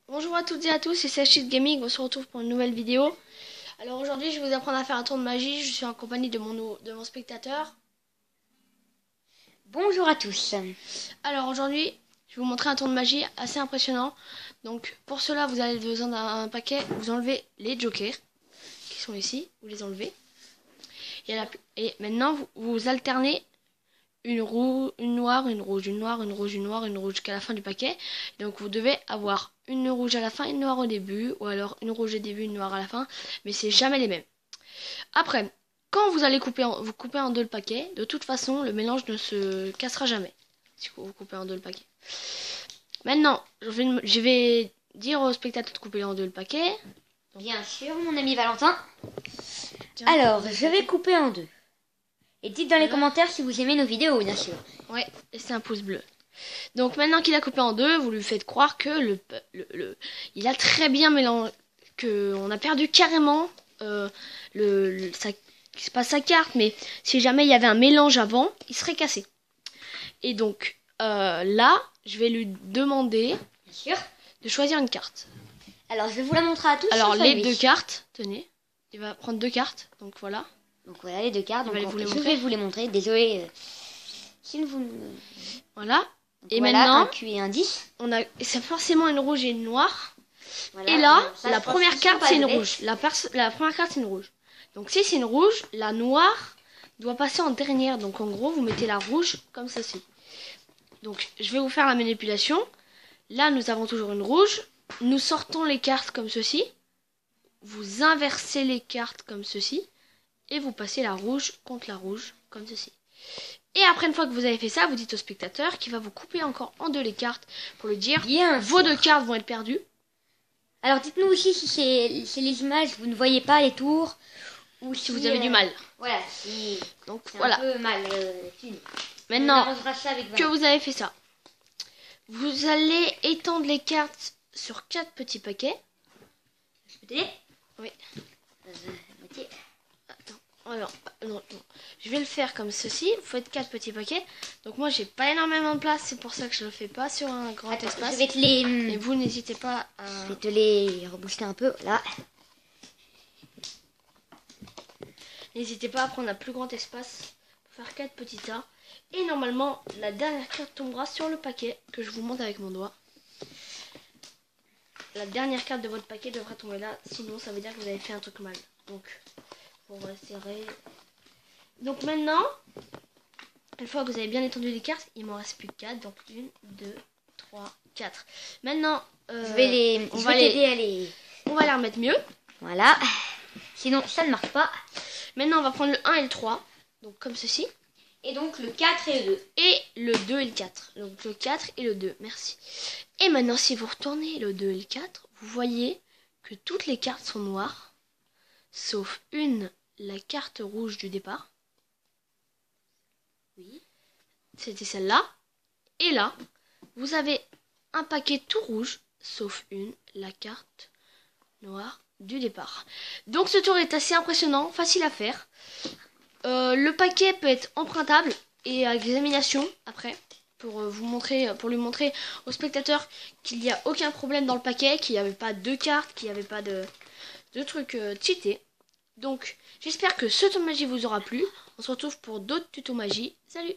Bonjour à toutes et à tous, c'est Sachit Gaming, on se retrouve pour une nouvelle vidéo. Alors aujourd'hui je vais vous apprendre à faire un tour de magie, je suis en compagnie de mon spectateur. Bonjour à tous. Alors aujourd'hui je vais vous montrer un tour de magie assez impressionnant. Donc pour cela vous avez besoin d'un paquet, vous enlevez les jokers qui sont ici, vous les enlevez. Et maintenant vous alternez une noire, une rouge, une noire, une rouge, une noire, une rouge jusqu'à la fin du paquet. Donc vous devez avoir une rouge à la fin, une noire au début, ou alors une rouge au début, une noire à la fin, mais c'est jamais les mêmes. Après, quand vous allez couper en deux le paquet, de toute façon le mélange ne se cassera jamais si vous coupez en deux le paquet. Maintenant, je vais dire aux spectateurs de couper en deux le paquet. Donc, bien sûr, mon ami Valentin. Tiens, alors, je vais couper en deux. Et dites dans les commentaires si vous aimez nos vidéos, bien sûr. Ouais, et c'est un pouce bleu. Donc maintenant qu'il a coupé en deux, vous lui faites croire que il a très bien mélangé, qu'on a perdu carrément c'est pas sa carte, mais si jamais il y avait un mélange avant, il serait cassé. Et donc là, je vais lui demander bien sûr de choisir une carte. Alors, je vais vous la montrer à tous. Alors les deux cartes, tenez, il va prendre deux cartes, donc voilà. Donc voilà les deux cartes. Donc, je vais vous les montrer. Désolé. Si vous... Voilà. Donc, et voilà, maintenant, un Q et un 10. C'est forcément une rouge et une noire. Voilà, et là, ça, la première carte c'est une rouge. La première carte c'est une rouge. Donc si c'est une rouge, la noire doit passer en dernière. Donc en gros, vous mettez la rouge comme ceci. Donc je vais vous faire la manipulation. Là, nous avons toujours une rouge. Nous sortons les cartes comme ceci. Vous inversez les cartes comme ceci. Et vous passez la rouge contre la rouge, comme ceci. Et après, une fois que vous avez fait ça, vous dites au spectateur qu'il va vous couper encore en deux les cartes pour lui dire vos deux cartes vont être perdues. Alors dites-nous aussi si c'est les images, vous ne voyez pas les tours, ou si vous avez du mal. Voilà, donc voilà. Un peu mal. Maintenant que vous avez fait ça, vous allez étendre les cartes sur 4 petits paquets. Je peux t'aider? Oui. Alors, non. Je vais le faire comme ceci. Vous faites 4 petits paquets. Donc moi, j'ai pas énormément de place. C'est pour ça que je le fais pas sur un grand espace. Je vais te les... Et vous, n'hésitez pas à... Je vais te les rebooster un peu, là. N'hésitez pas à prendre un plus grand espace pour faire 4 petits tas. Et normalement, la dernière carte tombera sur le paquet que je vous montre avec mon doigt. La dernière carte de votre paquet devra tomber là. Sinon, ça veut dire que vous avez fait un truc mal. Donc... on va serrer. Donc maintenant, une fois que vous avez bien étendu les cartes, il m'en reste plus que 4. Donc 1, 2, 3, 4. Maintenant, on va les remettre mieux. Voilà. Sinon, ça ne marche pas. Maintenant, on va prendre le 1 et le 3. Donc comme ceci. Et donc le 4 et le 2. Et le 2 et le 4. Donc le 4 et le 2. Merci. Et maintenant, si vous retournez le 2 et le 4, vous voyez que toutes les cartes sont noires. Sauf une, la carte rouge du départ. Oui. C'était celle-là. Et là, vous avez un paquet tout rouge, sauf une, la carte noire du départ. Donc ce tour est assez impressionnant, facile à faire. Le paquet peut être empruntable et à examination après. Pour lui montrer au spectateur qu'il n'y a aucun problème dans le paquet, qu'il n'y avait pas deux cartes, qu'il n'y avait pas de trucs cheatés. Donc, j'espère que ce tour de magie vous aura plu. On se retrouve pour d'autres tutos magie. Salut!